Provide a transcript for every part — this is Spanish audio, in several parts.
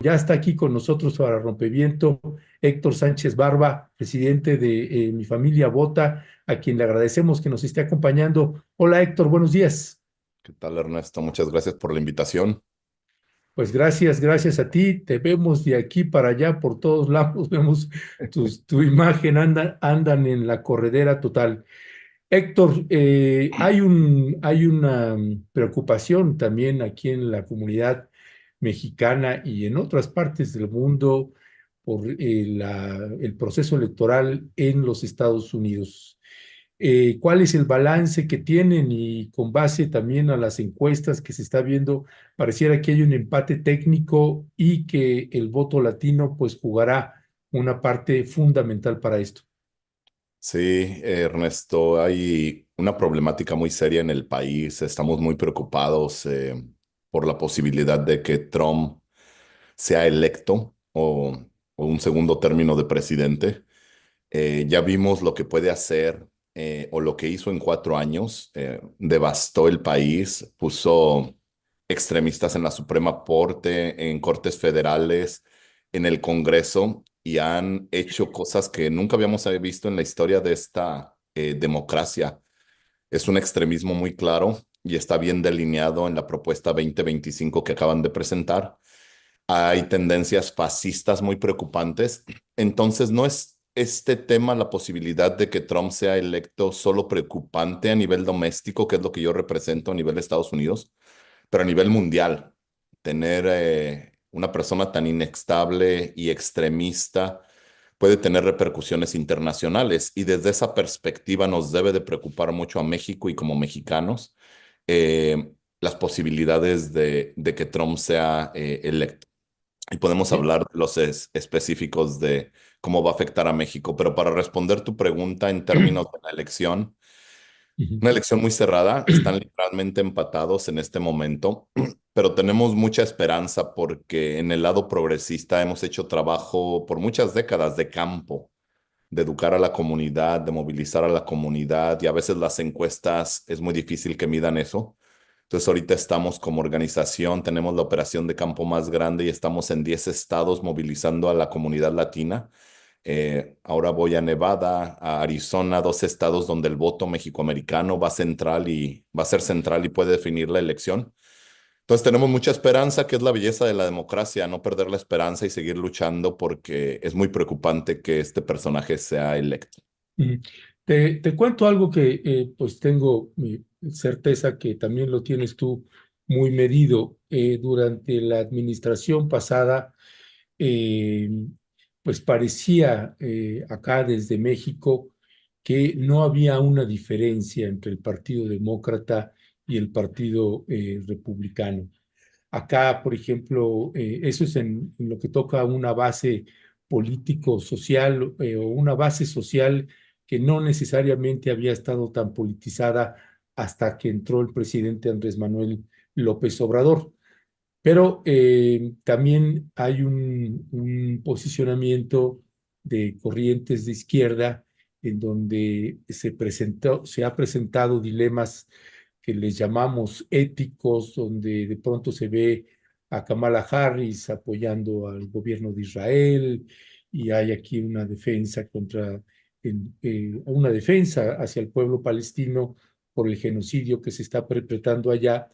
ya está aquí con nosotros para Rompeviento Héctor Sánchez Barba, presidente de Mi Familia Vota, a quien le agradecemos que nos esté acompañando. Hola Héctor, buenos días. ¿Qué tal, Ernesto? Muchas gracias por la invitación. Pues gracias, gracias a ti. Te vemos de aquí para allá por todos lados. Vemos tu imagen, andan en la corredera total. Héctor, hay una preocupación también aquí en la comunidad mexicana y en otras partes del mundo por el proceso electoral en los Estados Unidos. ¿Cuál es el balance que tienen? Y con base también a las encuestas que se está viendo, pareciera que hay un empate técnico y que el voto latino pues jugará una parte fundamental para esto. Sí, Ernesto, hay una problemática muy seria en el país. Estamos muy preocupados por la posibilidad de que Trump sea electo o un segundo término de presidente. Ya vimos lo que puede hacer o lo que hizo en 4 años. Devastó el país, puso extremistas en la Suprema Corte, en cortes federales, en el Congreso y han hecho cosas que nunca habíamos visto en la historia de esta democracia. Es un extremismo muy claro y está bien delineado en la propuesta 2025 que acaban de presentar. Hay tendencias fascistas muy preocupantes. Entonces, no es este tema, la posibilidad de que Trump sea electo, solo preocupante a nivel doméstico, que es lo que yo represento a nivel de Estados Unidos, pero a nivel mundial. Tener una persona tan inestable y extremista puede tener repercusiones internacionales y desde esa perspectiva nos debe de preocupar mucho a México y como mexicanos las posibilidades de que Trump sea electo. Y podemos Sí. hablar de los específicos de cómo va a afectar a México, pero para responder tu pregunta en términos de la elección, Ujú. una elección muy cerrada, están literalmente empatados en este momento, pero tenemos mucha esperanza porque en el lado progresista hemos hecho trabajo por muchas décadas de campo, de educar a la comunidad, de movilizar a la comunidad y a veces las encuestas es muy difícil que midan eso. Entonces ahorita estamos como organización, tenemos la operación de campo más grande y estamos en 10 estados movilizando a la comunidad latina. Ahora voy a Nevada, a Arizona, dos estados donde el voto mexicoamericano va a ser central y puede definir la elección. Entonces tenemos mucha esperanza, que es la belleza de la democracia, no perder la esperanza y seguir luchando porque es muy preocupante que este personaje sea electo. Ujú. Te cuento algo que pues tengo mi certeza que también lo tienes tú muy medido. Durante la administración pasada, eh, pues parecía acá desde México que no había una diferencia entre el Partido Demócrata y el Partido Republicano. Acá, por ejemplo, eso es en lo que toca a una base político-social o una base social que no necesariamente había estado tan politizada hasta que entró el presidente Andrés Manuel López Obrador. Pero también hay un posicionamiento de corrientes de izquierda en donde se ha presentado dilemas que les llamamos éticos, donde de pronto se ve a Kamala Harris apoyando al gobierno de Israel y hay aquí una defensa una defensa hacia el pueblo palestino por el genocidio que se está perpetrando allá.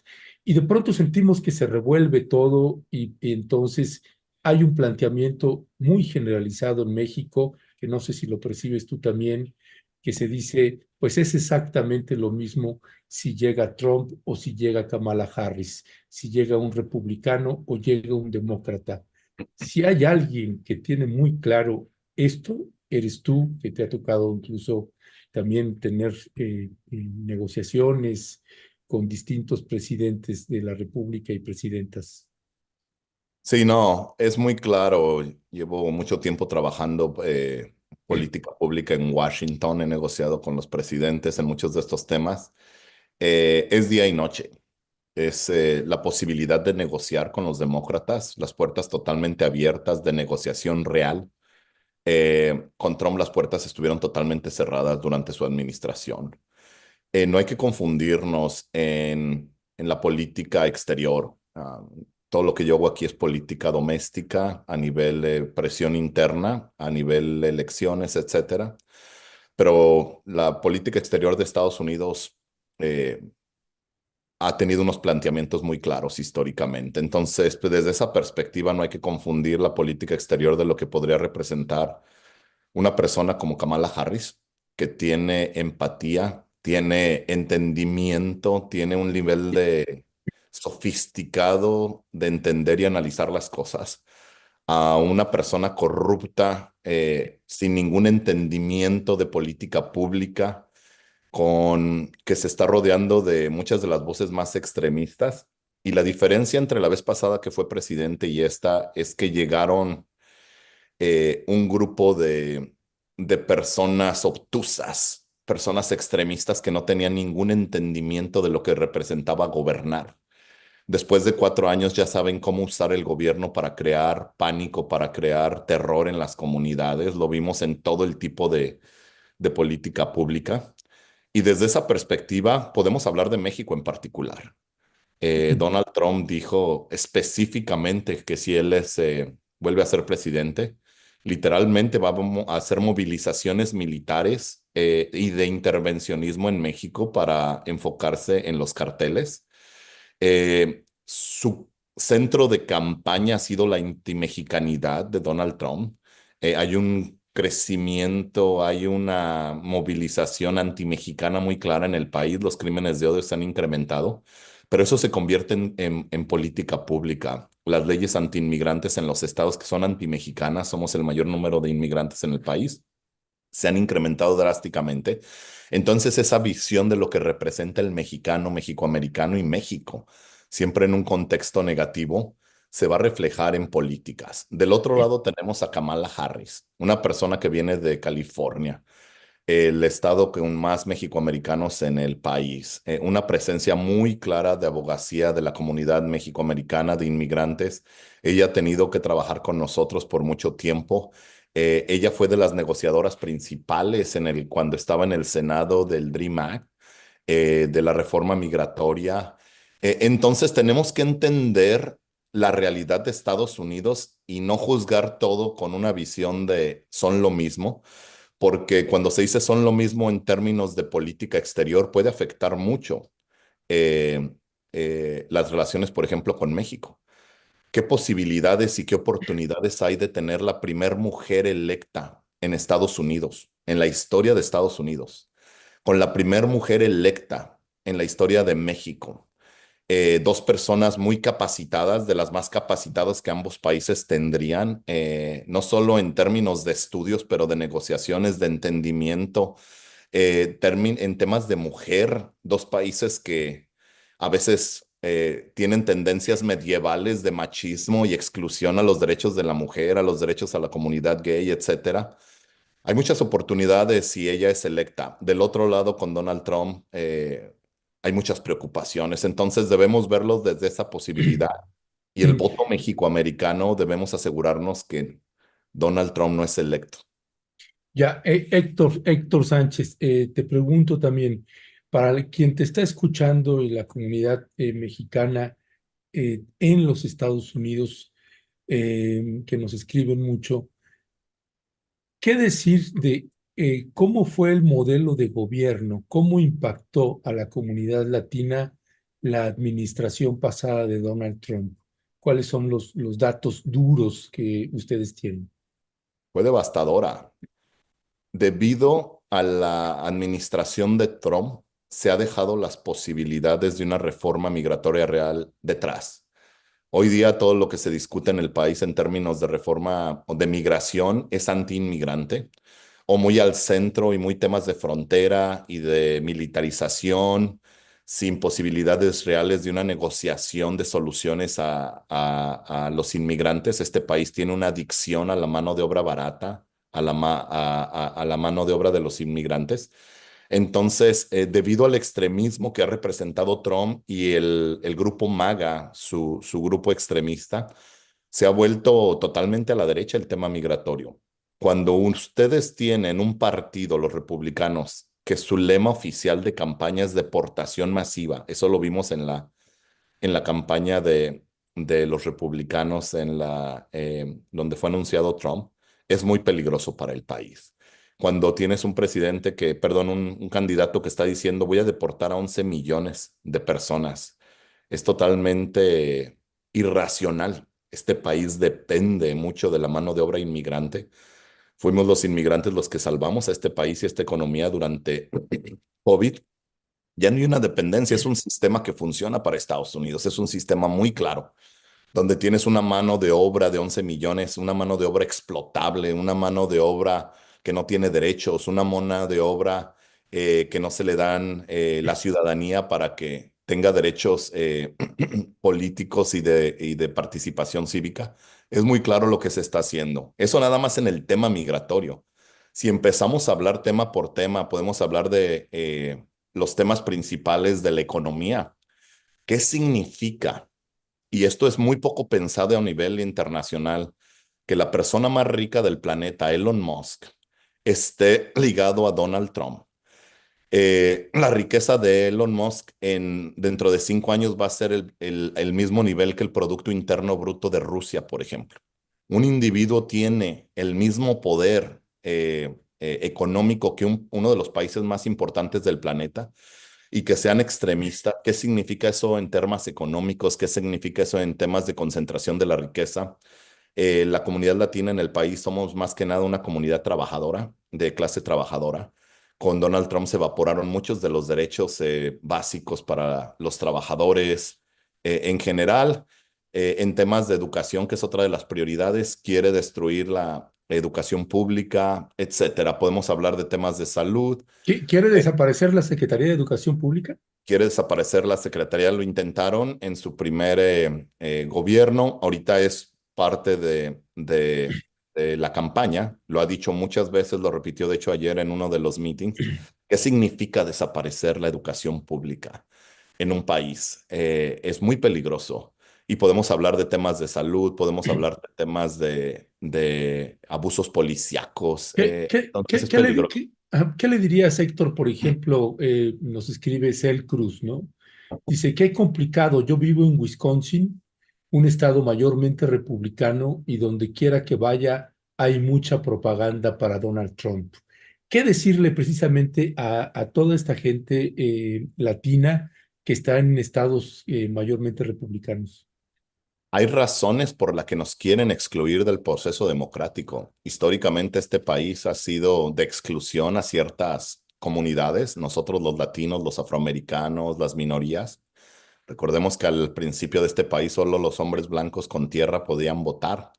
Y de pronto sentimos que se revuelve todo y entonces hay un planteamiento muy generalizado en México, que no sé si lo percibes tú también, que se dice, pues es exactamente lo mismo si llega Trump o si llega Kamala Harris, si llega un republicano o llega un demócrata. Si hay alguien que tiene muy claro esto, eres tú, que te ha tocado incluso también tener negociaciones con distintos presidentes de la República y presidentas. Sí, no, es muy claro. Llevo mucho tiempo trabajando política pública en Washington, he negociado con los presidentes en muchos de estos temas. Es día y noche. Es la posibilidad de negociar con los demócratas, las puertas totalmente abiertas de negociación real. Con Trump las puertas estuvieron totalmente cerradas durante su administración. No hay que confundirnos en la política exterior. Todo lo que yo hago aquí es política doméstica a nivel presión interna, a nivel elecciones, etcétera. Pero la política exterior de Estados Unidos eh, ha tenido unos planteamientos muy claros históricamente. Entonces, pues, desde esa perspectiva no hay que confundir la política exterior de lo que podría representar una persona como Kamala Harris, que tiene empatía, tiene entendimiento, tiene un nivel de sofisticado de entender y analizar las cosas, a una persona corrupta, sin ningún entendimiento de política pública, con que se está rodeando de muchas de las voces más extremistas. Y la diferencia entre la vez pasada que fue presidente y esta es que llegaron un grupo de personas obtusas, personas extremistas que no tenían ningún entendimiento de lo que representaba gobernar. Después de 4 años ya saben cómo usar el gobierno para crear pánico, para crear terror en las comunidades. Lo vimos en todo el tipo de política pública. Y desde esa perspectiva podemos hablar de México en particular. Donald Trump dijo específicamente que si él vuelve a ser presidente, literalmente va a hacer movilizaciones militares y de intervencionismo en México para enfocarse en los carteles. Su centro de campaña ha sido la antimexicanidad de Donald Trump. Hay un crecimiento, hay una movilización antimexicana muy clara en el país. Los crímenes de odio se han incrementado, pero eso se convierte en política pública. Las leyes antiinmigrantes en los estados que son antimexicanas, somos el mayor número de inmigrantes en el país, se han incrementado drásticamente. Entonces, esa visión de lo que representa el mexicano, mexicoamericano y México, siempre en un contexto negativo, se va a reflejar en políticas. Del otro lado tenemos a Kamala Harris, una persona que viene de California, el estado con más mexicoamericanos en el país, una presencia muy clara de abogacía de la comunidad mexicoamericana, de inmigrantes. Ella ha tenido que trabajar con nosotros por mucho tiempo. Ella fue de las negociadoras principales cuando estaba en el Senado del Dream Act, de la reforma migratoria. Entonces tenemos que entender la realidad de Estados Unidos y no juzgar todo con una visión de son lo mismo, porque cuando se dice son lo mismo en términos de política exterior puede afectar mucho eh, las relaciones, por ejemplo, con México. ¿Qué posibilidades y qué oportunidades hay de tener la primer mujer electa en Estados Unidos, en la historia de Estados Unidos, con la primer mujer electa en la historia de México? Dos personas muy capacitadas, de las más capacitadas que ambos países tendrían, no solo en términos de estudios, pero de negociaciones, de entendimiento, en temas de mujer, dos países que a veces tienen tendencias medievales de machismo y exclusión a los derechos de la mujer, a los derechos a la comunidad gay, etcétera. Hay muchas oportunidades si ella es electa. Del otro lado, con Donald Trump, hay muchas preocupaciones. Entonces debemos verlo desde esa posibilidad. Y el voto mexicoamericano debemos asegurarnos que Donald Trump no es electo. Ya, Héctor Sánchez, te pregunto también, para quien te está escuchando y la comunidad mexicana en los Estados Unidos, que nos escriben mucho, ¿qué decir de cómo fue el modelo de gobierno? ¿Cómo impactó a la comunidad latina la administración pasada de Donald Trump? ¿Cuáles son los datos duros que ustedes tienen? Fue devastadora. Debido a la administración de Trump, se ha dejado las posibilidades de una reforma migratoria real detrás. Hoy día todo lo que se discute en el país en términos de reforma o de migración es anti-inmigrante o muy al centro y muy temas de frontera y de militarización, sin posibilidades reales de una negociación de soluciones a los inmigrantes. Este país tiene una adicción a la mano de obra barata, a la mano de obra de los inmigrantes. Entonces, debido al extremismo que ha representado Trump y el grupo MAGA, su grupo extremista, se ha vuelto totalmente a la derecha el tema migratorio. Cuando ustedes tienen un partido, los republicanos, que su lema oficial de campaña es deportación masiva, eso lo vimos en la campaña de los republicanos donde fue anunciado Trump es muy peligroso para el país. Cuando tienes un presidente perdón, un candidato que está diciendo voy a deportar a 11 millones de personas, es totalmente irracional. Este país depende mucho de la mano de obra inmigrante. Fuimos los inmigrantes los que salvamos a este país y esta economía durante COVID. Ya no hay una dependencia, es un sistema que funciona para Estados Unidos, es un sistema muy claro donde tienes una mano de obra de 11 millones, una mano de obra explotable, una mano de obra que no tiene derechos, una mano de obra que no se le dan la ciudadanía para que tenga derechos políticos y de participación cívica. Es muy claro lo que se está haciendo. Eso nada más en el tema migratorio. Si empezamos a hablar tema por tema, podemos hablar de los temas principales de la economía. ¿Qué significa? Y esto es muy poco pensado a nivel internacional, que la persona más rica del planeta, Elon Musk, esté ligado a Donald Trump. La riqueza de Elon Musk dentro de 5 años va a ser el mismo nivel que el Producto Interno Bruto de Rusia, por ejemplo. Un individuo tiene el mismo poder económico que uno de los países más importantes del planeta y que sean extremistas. ¿Qué significa eso en temas económicos? ¿Qué significa eso en temas de concentración de la riqueza? La comunidad latina en el país somos más que nada una comunidad trabajadora, de clase trabajadora. Con Donald Trump se evaporaron muchos de los derechos básicos para los trabajadores en general. En temas de educación, que es otra de las prioridades, quiere destruir la educación pública, etcétera. Podemos hablar de temas de salud. ¿Quiere desaparecer la Secretaría de Educación Pública? Quiere desaparecer la secretaría, lo intentaron en su primer gobierno, ahorita es parte de la campaña, lo ha dicho muchas veces, lo repitió de hecho ayer en uno de los meetings. ¿Qué significa desaparecer la educación pública en un país? Es muy peligroso y podemos hablar de temas de salud, podemos hablar de temas de abusos policíacos, ¿Qué, qué, entonces qué, es qué le, peligroso. qué le dirías, Héctor, por ejemplo, nos escribe Cel Cruz, ¿no? Dice, qué complicado, yo vivo en Wisconsin, un estado mayormente republicano y donde quiera que vaya hay mucha propaganda para Donald Trump. ¿Qué decirle precisamente a toda esta gente latina que está en estados mayormente republicanos? Hay razones por las que nos quieren excluir del proceso democrático. Históricamente este país ha sido de exclusión a ciertas comunidades, nosotros los latinos, los afroamericanos, las minorías. Recordemos que al principio de este país solo los hombres blancos con tierra podían votar.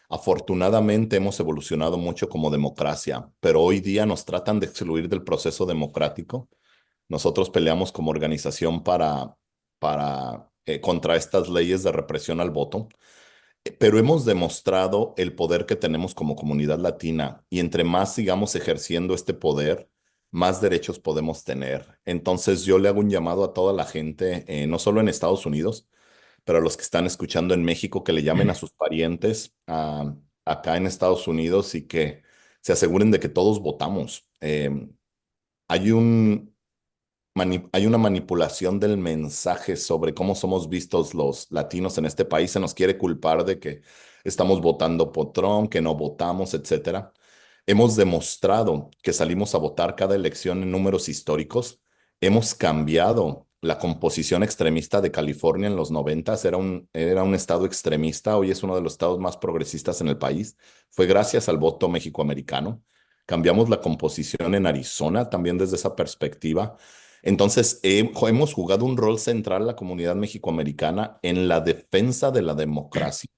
Afortunadamente hemos evolucionado mucho como democracia, pero hoy día nos tratan de excluir del proceso democrático. Nosotros peleamos como organización contra estas leyes de represión al voto, pero hemos demostrado el poder que tenemos como comunidad latina y entre más sigamos ejerciendo este poder, más derechos podemos tener. Entonces yo le hago un llamado a toda la gente, no solo en Estados Unidos, pero a los que están escuchando en México, que le llamen a sus parientes acá en Estados Unidos y que se aseguren de que todos votamos. Hay un, hay una manipulación del mensaje sobre cómo somos vistos los latinos en este país. Se nos quiere culpar de que estamos votando por Trump, que no votamos, etcétera. Hemos demostrado que salimos a votar cada elección en números históricos. Hemos cambiado la composición extremista de California en los 90. Era un estado extremista, hoy es uno de los estados más progresistas en el país. Fue gracias al voto mexicoamericano. Cambiamos la composición en Arizona también desde esa perspectiva. Entonces, hemos jugado un rol central la comunidad mexicoamericana en la defensa de la democracia.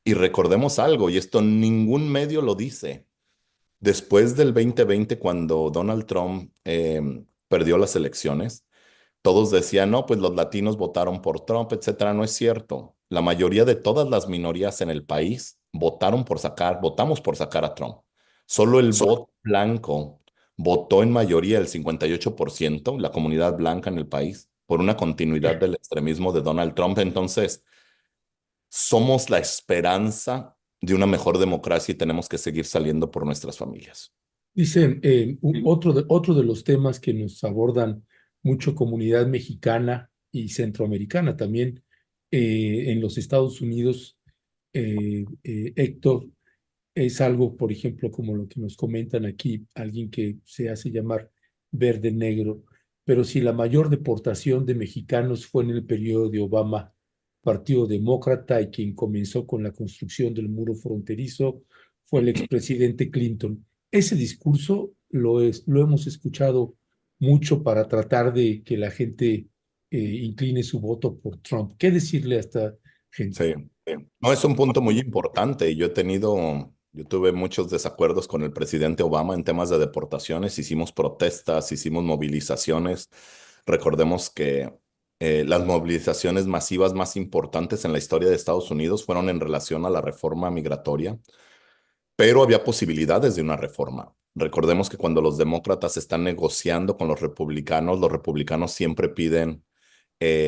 Y recordemos algo, y esto ningún medio lo dice. Después del 2020, cuando Donald Trump perdió las elecciones, todos decían, no, pues los latinos votaron por Trump, etcétera. No es cierto. La mayoría de todas las minorías en el país votamos por sacar a Trump. Solo el voto blanco votó en mayoría, el 58%, la comunidad blanca en el país, por una continuidad del extremismo de Donald Trump. Entonces, somos la esperanza de una mejor democracia y tenemos que seguir saliendo por nuestras familias. Dicen, otro de los temas que nos abordan mucho comunidad mexicana y centroamericana también en los Estados Unidos, Héctor, es algo, por ejemplo, como lo que nos comentan aquí, alguien que se hace llamar verde negro, pero si la mayor deportación de mexicanos fue en el periodo de Obama, Partido Demócrata, y quien comenzó con la construcción del muro fronterizo fue el expresidente Clinton. Ese discurso lo hemos escuchado mucho para tratar de que la gente incline su voto por Trump. ¿Qué decirle a esta gente? Sí. No, es un punto muy importante. Yo tuve muchos desacuerdos con el presidente Obama en temas de deportaciones. Hicimos protestas, hicimos movilizaciones. Recordemos que las movilizaciones masivas más importantes en la historia de Estados Unidos fueron en relación a la reforma migratoria, pero había posibilidades de una reforma. Recordemos que cuando los demócratas están negociando con los republicanos siempre piden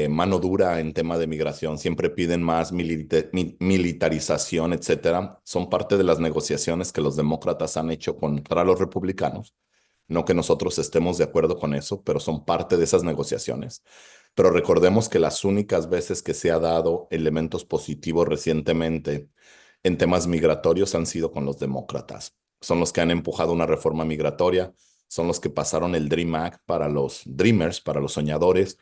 mano dura en tema de migración, siempre piden más militarización, etcétera. Son parte de las negociaciones que los demócratas han hecho contra los republicanos. No que nosotros estemos de acuerdo con eso, pero son parte de esas negociaciones. Pero recordemos que las únicas veces que se ha dado elementos positivos recientemente en temas migratorios han sido con los demócratas. Son los que han empujado una reforma migratoria, son los que pasaron el Dream Act para los Dreamers, para los soñadores.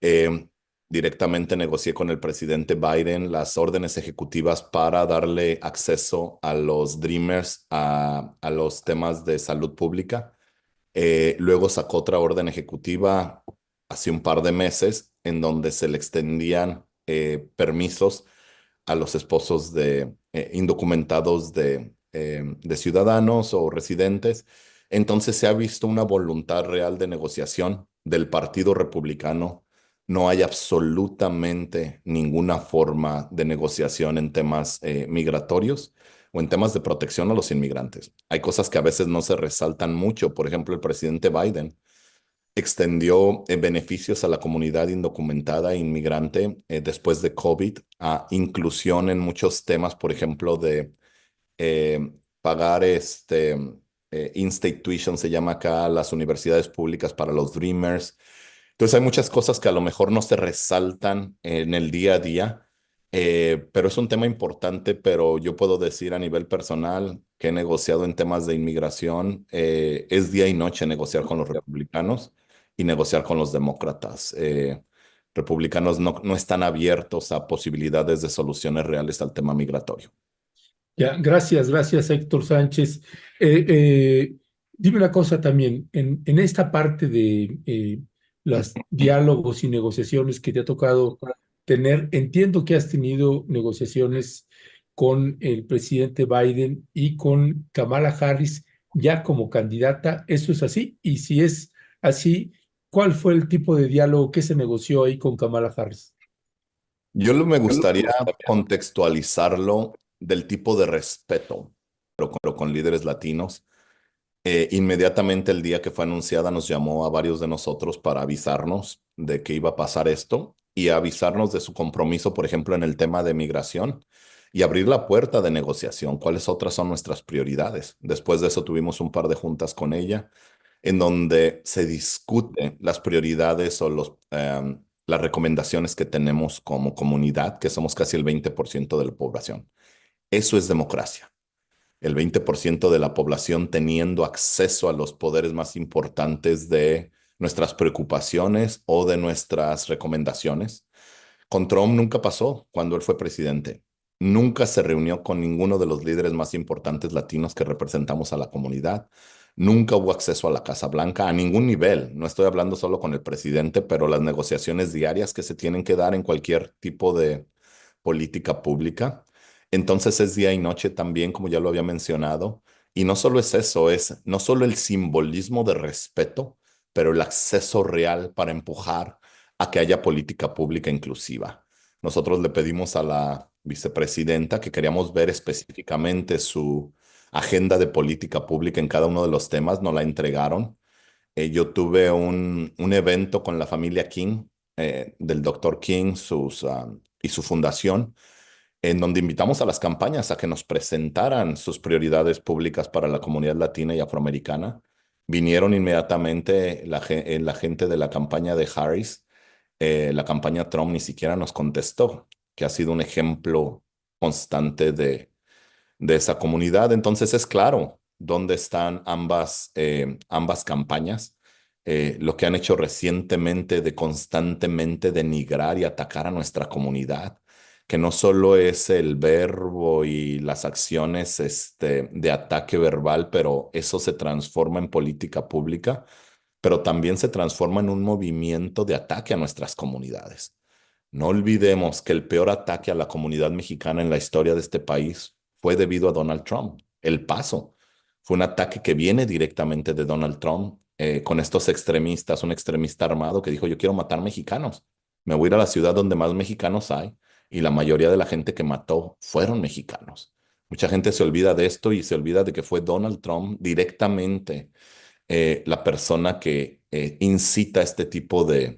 Eh, Directamente negocié con el presidente Biden las órdenes ejecutivas para darle acceso a los Dreamers a los temas de salud pública. Luego sacó otra orden ejecutiva hace un par de meses en donde se le extendían permisos a los esposos de indocumentados de ciudadanos o residentes. Entonces se ha visto una voluntad real de negociación del Partido Republicano. No hay absolutamente ninguna forma de negociación en temas migratorios o en temas de protección a los inmigrantes. Hay cosas que a veces no se resaltan mucho. Por ejemplo, el presidente Biden extendió beneficios a la comunidad indocumentada e inmigrante después de COVID, a inclusión en muchos temas, por ejemplo, de pagar in-state tuition, se llama acá, las universidades públicas para los Dreamers. Entonces hay muchas cosas que a lo mejor no se resaltan en el día a día, pero es un tema importante, pero yo puedo decir a nivel personal que he negociado en temas de inmigración, es día y noche negociar con los republicanos y negociar con los demócratas. Republicanos no están abiertos a posibilidades de soluciones reales al tema migratorio. Ya, gracias, gracias Héctor Sánchez. Eh, eh, Dime una cosa también, en esta parte de los diálogos y negociaciones que te ha tocado tener, entiendo que has tenido negociaciones con el presidente Biden y con Kamala Harris ya como candidata. ¿Eso es así? Y si es así, ¿cuál fue el tipo de diálogo que se negoció ahí con Kamala Harris? Me gustaría contextualizarlo del tipo de respeto, pero con líderes latinos. Inmediatamente el día que fue anunciada nos llamó a varios de nosotros para avisarnos de que iba a pasar esto y avisarnos de su compromiso, por ejemplo, en el tema de migración y abrir la puerta de negociación. ¿Cuáles otras son nuestras prioridades? Después de eso tuvimos un par de juntas con ella en donde se discute las prioridades o las recomendaciones que tenemos como comunidad, que somos casi el 20% de la población. Eso es democracia. El 20% de la población teniendo acceso a los poderes más importantes de nuestras preocupaciones o de nuestras recomendaciones. Con Trump nunca pasó cuando él fue presidente. Nunca se reunió con ninguno de los líderes más importantes latinos que representamos a la comunidad. Nunca hubo acceso a la Casa Blanca a ningún nivel. No estoy hablando solo con el presidente, pero las negociaciones diarias que se tienen que dar en cualquier tipo de política pública. Entonces es día y noche también, como ya lo había mencionado. Y no solo es eso, es no solo el simbolismo de respeto, pero el acceso real para empujar a que haya política pública inclusiva. Nosotros le pedimos a la vicepresidenta que queríamos ver específicamente su agenda de política pública en cada uno de los temas, nos la entregaron. Yo tuve un evento con la familia King, del doctor King y su fundación, en donde invitamos a las campañas a que nos presentaran sus prioridades públicas para la comunidad latina y afroamericana. Vinieron inmediatamente la gente de la campaña de Harris, la campaña Trump ni siquiera nos contestó. que ha sido un ejemplo constante de esa comunidad. Entonces es claro dónde están ambas campañas. Lo que han hecho recientemente de constantemente denigrar y atacar a nuestra comunidad, que no solo es el verbo y las acciones de ataque verbal, pero eso se transforma en política pública, pero también se transforma en un movimiento de ataque a nuestras comunidades. No olvidemos que el peor ataque a la comunidad mexicana en la historia de este país fue debido a Donald Trump. El Paso fue un ataque que viene directamente de Donald Trump con estos extremistas, un extremista armado que dijo, yo quiero matar mexicanos. Me voy a ir a la ciudad donde más mexicanos hay y la mayoría de la gente que mató fueron mexicanos. Mucha gente se olvida de esto y se olvida de que fue Donald Trump directamente la persona que incita este tipo de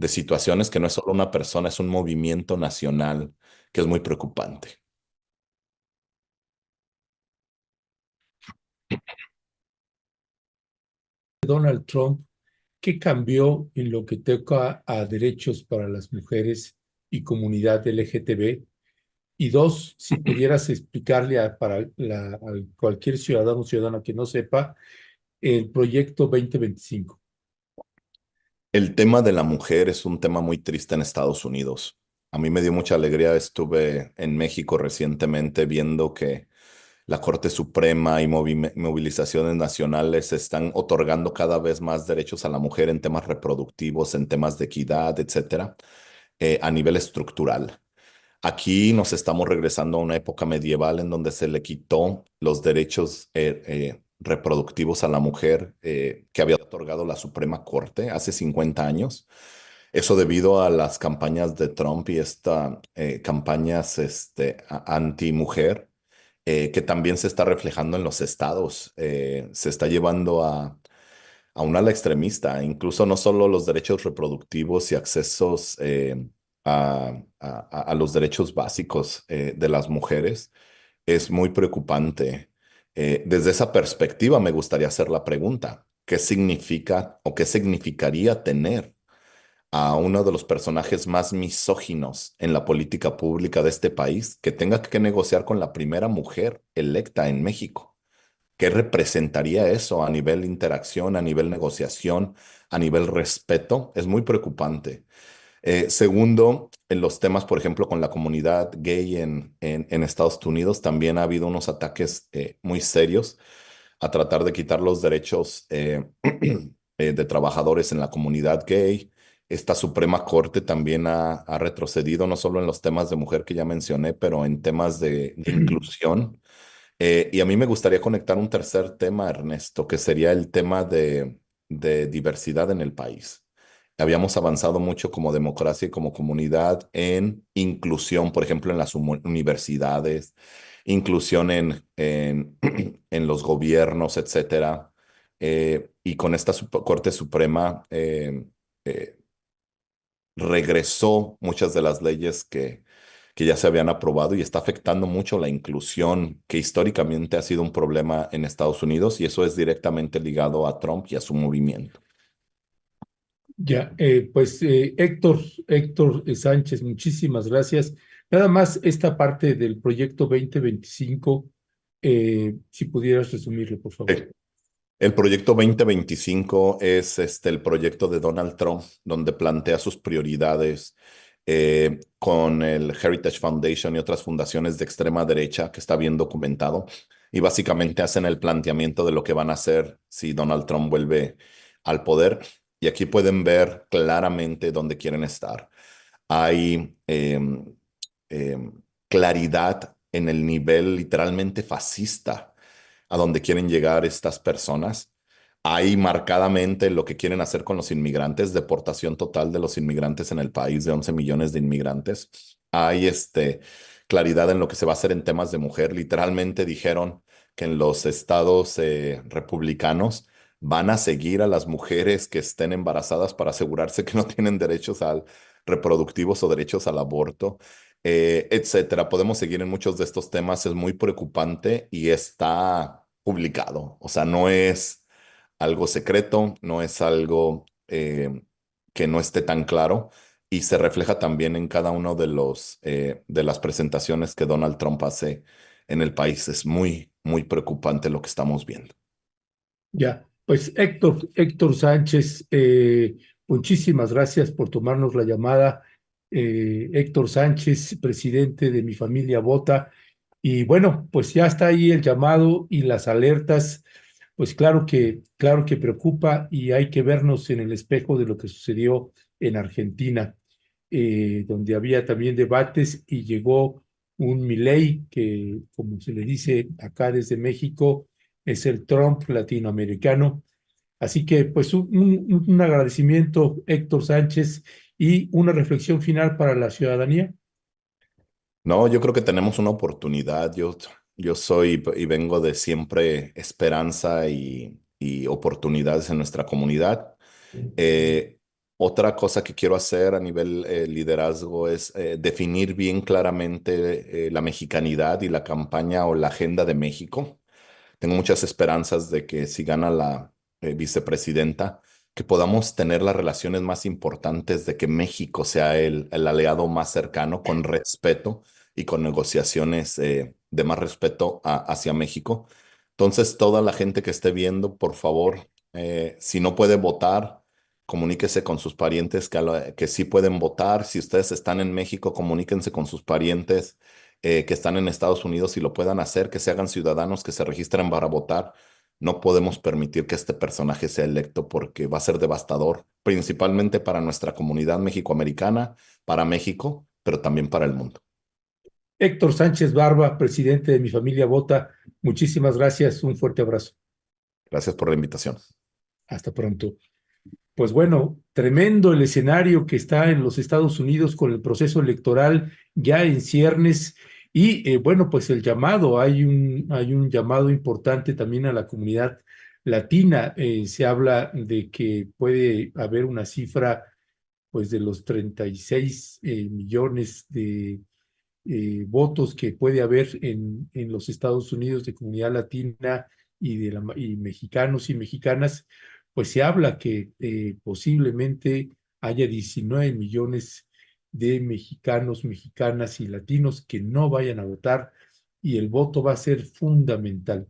situaciones, que no es solo una persona, es un movimiento nacional que es muy preocupante. Donald Trump, ¿qué cambió en lo que toca a derechos para las mujeres y comunidad LGTB? Y dos, si pudieras explicarle a cualquier ciudadano o ciudadana que no sepa el proyecto 2025. El tema de la mujer es un tema muy triste en Estados Unidos. A mí me dio mucha alegría, estuve en México recientemente viendo que la Corte Suprema y movilizaciones nacionales están otorgando cada vez más derechos a la mujer en temas reproductivos, en temas de equidad, etcétera, a nivel estructural. Aquí nos estamos regresando a una época medieval en donde se le quitó los derechos reproductivos a la mujer que había otorgado la Suprema Corte hace 50 años. Eso debido a las campañas de Trump y estas campañas anti-mujer, que también se está reflejando en los estados. Se está llevando a un ala extremista, incluso no solo los derechos reproductivos y accesos a los derechos básicos de las mujeres, es muy preocupante. Desde esa perspectiva me gustaría hacer la pregunta, ¿qué significa o qué significaría tener a uno de los personajes más misóginos en la política pública de este país que tenga que negociar con la primera mujer electa en México? ¿Qué representaría eso a nivel interacción, a nivel negociación, a nivel respeto? Es muy preocupante. Segundo, en los temas, por ejemplo, con la comunidad gay en Estados Unidos, también ha habido unos ataques muy serios a tratar de quitar los derechos de trabajadores en la comunidad gay. Esta Suprema Corte también ha retrocedido, no solo en los temas de mujer que ya mencioné, pero en temas de inclusión. Y a mí me gustaría conectar un tercer tema, Ernesto, que sería el tema de diversidad en el país. Habíamos avanzado mucho como democracia y como comunidad en inclusión, por ejemplo, en las universidades, inclusión en los gobiernos, etcétera. Y con esta Corte Suprema eh, regresó muchas de las leyes que ya se habían aprobado y está afectando mucho la inclusión, que históricamente ha sido un problema en Estados Unidos y eso es directamente ligado a Trump y a su movimiento. Ya, pues Héctor Sánchez, muchísimas gracias. Nada más esta parte del proyecto 2025, si pudieras resumirlo, por favor. Eh, El proyecto 2025 es el proyecto de Donald Trump, donde plantea sus prioridades con el Heritage Foundation y otras fundaciones de extrema derecha que está bien documentado. Y básicamente hacen el planteamiento de lo que van a hacer si Donald Trump vuelve al poder. Y aquí pueden ver claramente dónde quieren estar. Hay claridad en el nivel literalmente fascista a donde quieren llegar estas personas. Hay marcadamente lo que quieren hacer con los inmigrantes, deportación total de los inmigrantes en el país de 11 millones de inmigrantes. Hay claridad en lo que se va a hacer en temas de mujer. Literalmente dijeron que en los estados republicanos van a seguir a las mujeres que estén embarazadas para asegurarse que no tienen derechos al reproductivos o derechos al aborto, etcétera. Podemos seguir en muchos de estos temas. Es muy preocupante y está publicado. O sea, no es algo secreto, no es algo que no esté tan claro. y se refleja también en cada uno de de las presentaciones que Donald Trump hace en el país. Es muy, muy preocupante lo que estamos viendo. Ya, pues Héctor Sánchez, muchísimas gracias por tomarnos la llamada. Héctor Sánchez, presidente de Mi Familia Vota. Y bueno, pues ya está ahí el llamado y las alertas. Pues claro que preocupa y hay que vernos en el espejo de lo que sucedió en Argentina, donde había también debates y llegó un Milei que, como se le dice acá desde México, es el Trump latinoamericano. Así que, pues, un agradecimiento, Héctor Sánchez, y una reflexión final para la ciudadanía. No, yo creo que tenemos una oportunidad. Yo soy y vengo de siempre esperanza y oportunidades en nuestra comunidad. Eh, Otra cosa que quiero hacer a nivel liderazgo es definir bien claramente la mexicanidad y la campaña o la agenda de México. Tengo muchas esperanzas de que si gana la vicepresidenta, que podamos tener las relaciones más importantes, de que México sea el aliado más cercano, con respeto y con negociaciones de más respeto hacia México. Entonces, toda la gente que esté viendo, por favor, si no puede votar, comuníquese con sus parientes que sí pueden votar. Si ustedes están en México, comuníquense con sus parientes que están en Estados Unidos y lo puedan hacer, que se hagan ciudadanos, que se registren para votar. No podemos permitir que este personaje sea electo porque va a ser devastador, principalmente para nuestra comunidad mexicoamericana, para México, pero también para el mundo. Héctor Sánchez Barba, presidente de Mi Familia Vota, muchísimas gracias, un fuerte abrazo. Gracias por la invitación. Hasta pronto. Pues bueno, tremendo el escenario que está en los Estados Unidos con el proceso electoral ya en ciernes y bueno, pues el llamado, hay un llamado importante también a la comunidad latina. Se habla de que puede haber una cifra pues de los 36 millones de votos que puede haber en los Estados Unidos de comunidad latina y mexicanos y mexicanas, pues se habla que posiblemente haya 19 millones de mexicanos, mexicanas y latinos que no vayan a votar y el voto va a ser fundamental.